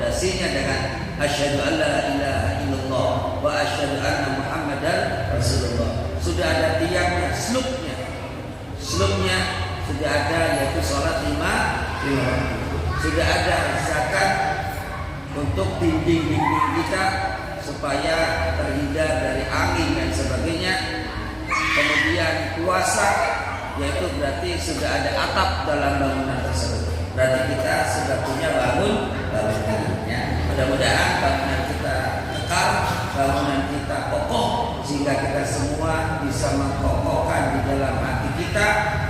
fondasinya dengan asyhadu alla ilaha illallah wa asyhadu anna muhammadar rasulullah. Sudah ada tiangnya, sluknya sudah ada, yaitu sholat 5 waktu. Sudah ada zakat untuk dinding-dinding kita supaya terhindar dari angin dan sebagainya. Kemudian puasa, yaitu berarti sudah ada atap dalam bangunan tersebut. Berarti kita sudah punya bangunannya. Mudah-mudahan bangunan kita kekal, bangunan kita kokoh, sehingga kita semua bisa mengkokohkan di dalam hati kita,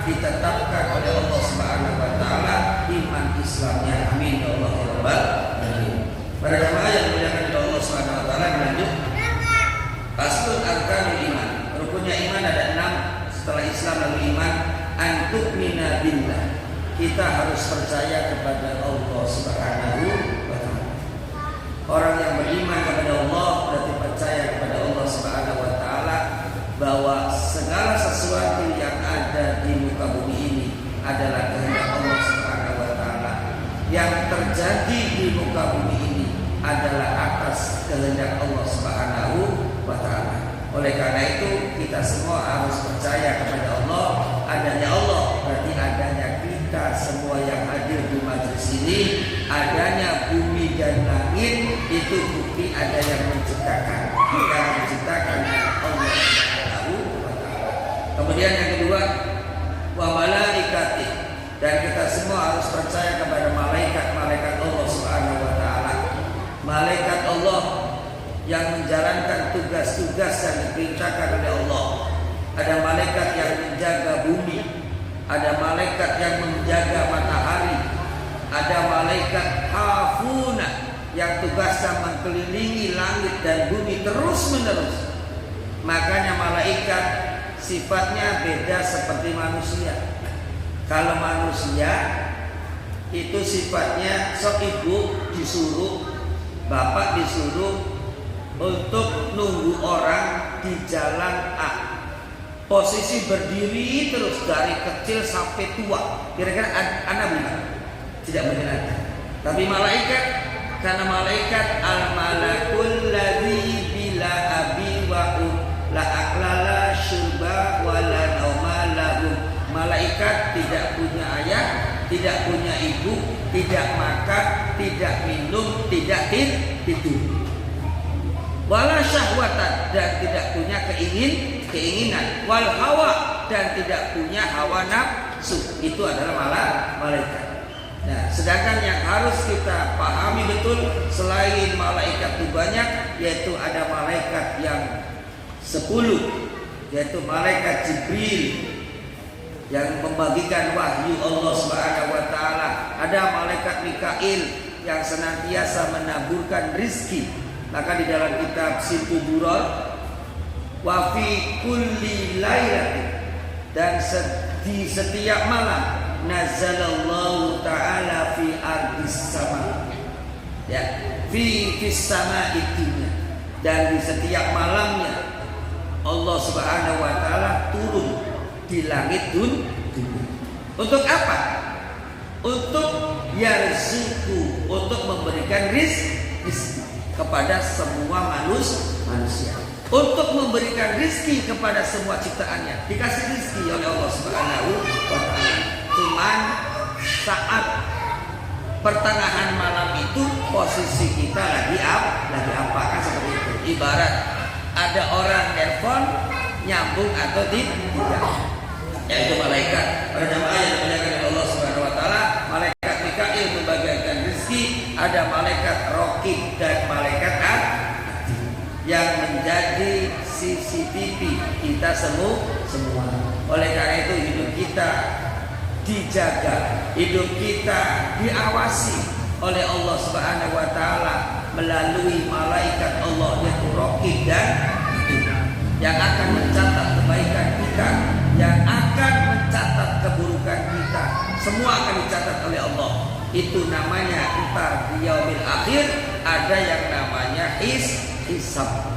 ditetapkan oleh Allah Subhanahu wa taala iman Islamnya. Amin ya Allah ya rabbal alamin. Para jamaah yang dimuliakan oleh Allah Subhanahu wa taala, lanjut. Faslun arkanul iman. Rukunnya iman ada 6 setelah Islam lalu iman. Antu'mina billah. Kita harus percaya kepada Allah Subhanahu wa taala. Orang yang beriman kepada Allah berarti percaya kepada Allah Subhanahu wa taala bahwa segala sesuatu yang ada di muka bumi ini adalah kehendak Allah Subhanahu wa taala. Yang terjadi di muka bumi ini adalah atas kehendak Allah Subhanahu wa taala. Oleh karena itu kita semua harus percaya kepada Allah. Adanya Allah berarti adanya kita semua yang hadir di majelis ini. Adanya bumi dan langit itu bukti ada yang menciptakan. Yang menciptakan Allah Subhanahu wa taala. Kemudian yang kedua, wa malaikati, dan kita semua harus percaya kepada malaikat-malaikat Allah Subhanahu wa taala. Malaikat Allah yang menjalankan tugas-tugas yang diperintahkan oleh Allah. Ada malaikat yang menjaga bumi, ada malaikat yang menjaga matahari, ada malaikat hafuna yang tugasnya mengelilingi langit dan bumi terus-menerus. Makanya malaikat sifatnya beda seperti manusia. Kalau manusia itu sifatnya sok ibu disuruh, bapak disuruh untuk nunggu orang di jalan A. Posisi berdiri terus dari kecil sampai tua. Kira-kira anak bilang tidak menyenangkan. Tapi malaikat, karena malaikat al-malakul ladzi bila abi wa la aklala syurba wa la nauma lahu. Malaikat tidak punya ayah, tidak punya ibu, tidak makan, tidak minum, tidak tidur. Wala syahwatan, dan tidak punya keinginan, wal hawa, dan tidak punya hawa nafsu. Itu adalah malaikat. Nah, sedangkan yang harus kita pahami betul, selain malaikat itu banyak, yaitu ada malaikat yang 10, yaitu malaikat Jibril yang membagikan wahyu Allah Subhanahu wa taala. Ada malaikat Mikail yang senantiasa menaburkan rizki. Maka di dalam kitab Simpu Duror, wa fi kulli lailatin, dan di setiap malam, nazalallahu ta'ala fi ardis sama, ya, fi fis sama itunya, dan di setiap malamnya Allah Subhanahu wa taala turun di langit dunia. Untuk apa? Untuk yarzuku, untuk memberikan rizki kepada semua manusia, untuk memberikan rizki kepada semua ciptaannya. Dikasih rizki oleh Allah Subhanahu wa taala. Cuman saat pertengahan malam itu posisi kita lagi apa kan, seperti itu. Ibarat ada orang telepon nyambung atau tidak, yaitu malaikat. Para jamaah yang dimuliakan oleh Allah Subhanahu wa taala, malaikat Mikail membagikan rezeki, ada malaikat Raqib dan malaikat Atid yang menjadi CCTV kita semua. Oleh karena itu hidup kita dijaga, hidup kita diawasi oleh Allah Subhanahu wa taala melalui malaikat Allah yaitu Raqib dan Atid yang akan mencatat kebaikan kita, yang akan mencatat keburukan kita. Semua akan dicatat oleh Allah. Itu namanya entar di yaumil akhir ada yang namanya hisab.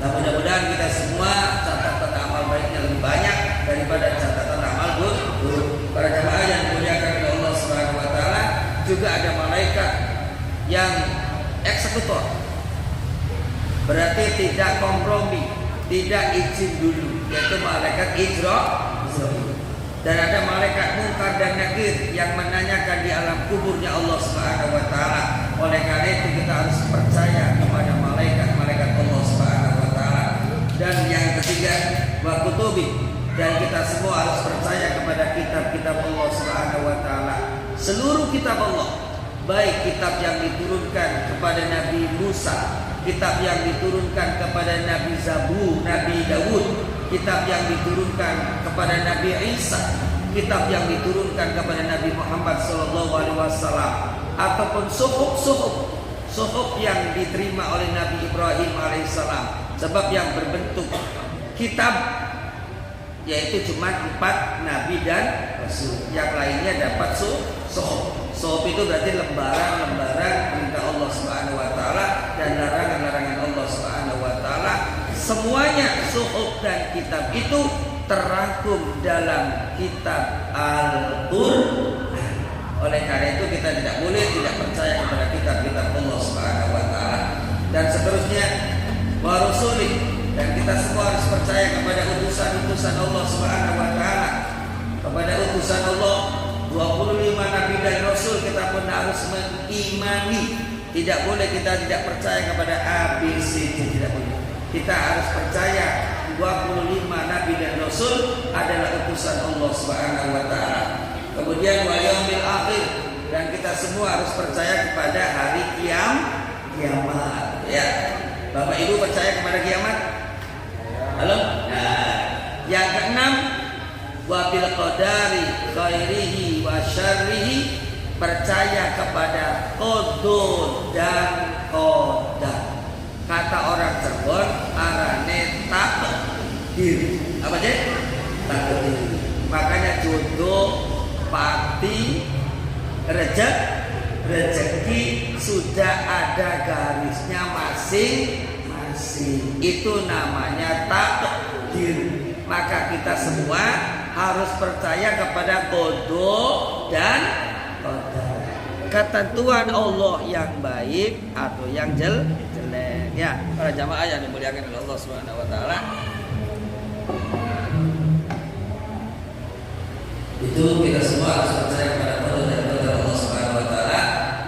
Nah, mudah-mudahan kita semua catatan amal baiknya lebih banyak daripada catatan amal buruk. Para jamaah yang dimuliakan oleh Allah Subhanahu wa taala, juga ada malaikat yang eksekutor. Berarti tidak kompromi, tidak izin dulu, yaitu malaikat Israfil. Dan ada malaikat Munkar dan Nakir yang menanyakan di alam kuburnya Allah Subhanahu wa taala. Oleh karena itu kita harus percaya kepada malaikat-malaikat Allah Subhanahu wa taala. Dan yang ketiga, wa kutubi, dan kita semua harus percaya kepada kitab-kitab Allah Subhanahu wa taala. Seluruh kitab Allah, baik kitab yang diturunkan kepada Nabi Musa, kitab yang diturunkan kepada Nabi Zabur, Nabi Daud, kitab yang diturunkan kepada Nabi Isa, kitab yang diturunkan kepada Nabi Muhammad SAW, ataupun suhuf yang diterima oleh Nabi Ibrahim alaihissalam, sebab yang berbentuk kitab yaitu cuma 4 nabi dan rasul, yang lainnya dapat suhuf. Suhuf itu berarti lembaran-lembaran perintah Allah Subhanahu wa taala dan larangan-larangan Allah Subhanahu wa taala. Semuanya suhuf dan kitab itu terangkum dalam kitab Al-Qur'an. Oleh karena itu kita tidak boleh tidak percaya kepada kitab-kitab Allah Subhanahu wa taala. Dan seterusnya wa rusuli, dan kita semua harus percaya kepada utusan-utusan Allah Subhanahu wa taala. Kepada utusan Allah 25 nabi dan rasul kita pun harus mengimani. Tidak boleh kita tidak percaya kepada ABC, tidak boleh. Kita harus percaya 25 nabi dan rasul adalah utusan Allah Subhanahu wa taala. Kemudian wal yaumil akhir, dan kita semua harus percaya kepada hari kiamat. Ya. Bapak Ibu percaya kepada kiamat? Halo? Nah, yang keenam, wa bil qadari khairihi wa syarrihi, percaya kepada qada dan qadar. Kata orang Cirebon, arane takdir. Apa sih? Takdir. Makanya jodoh, pati, rezeki sudah ada garisnya masing-masing. Itu namanya takdir. Maka kita semua harus percaya kepada qada dan qadar. Ketentuan Allah yang baik atau yang jelek. Ya, para jamaah yang dimuliakan oleh Allah Subhanahu wa taala. Itu kita semua harus percaya kepada qada dan qadar Allah Subhanahu wa taala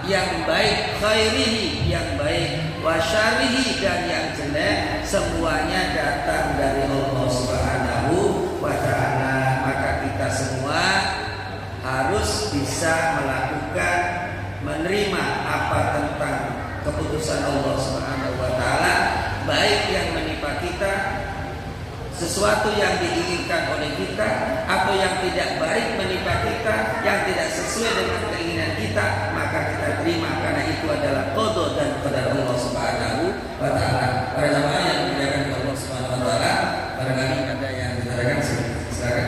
yang baik, khairihi yang baik, wa syarrihi dan yang jelek, semuanya datang dari Allah Subhanahu wa taala. Maka kita semua harus bisa melakukan, menerima apa tentang keputusan Allah Subhanahu wa taala, baik yang menimpa kita, sesuatu yang diinginkan oleh kita, atau yang tidak baik menimpa kita, yang tidak sesuai dengan keinginan kita, maka kita terima karena itu adalah qada dan qadar Allah Subhanahu wa taala. Para jamaah yang dimuliakan Allah Subhanahu wa taala, barangkali ada yang ditanyakan, silakan.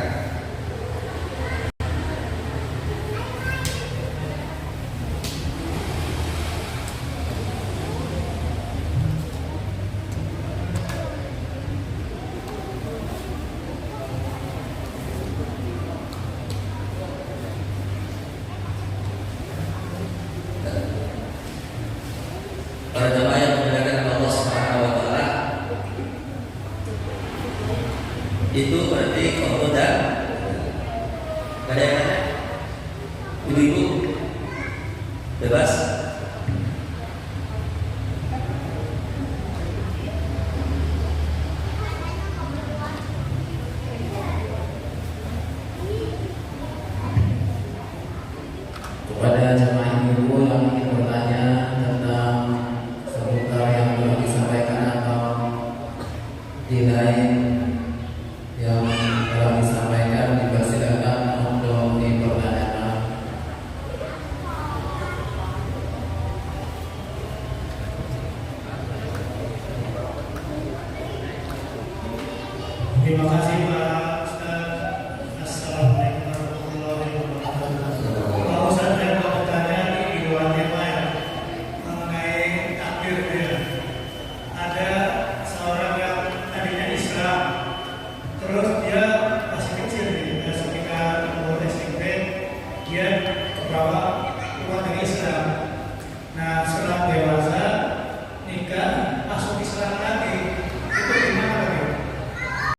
Para jamaah yang dimuliakan Allah Subhanahu wa taala, itu berarti qada dan ada yang ada? Ibu-ibu bebas. Kepada jemaah ibu yang ingin bertanya tentang seputar yang telah disampaikan atau di lain yang telah disampaikan, dipersilakan untuk dipertanyakan. Terima kasih Pak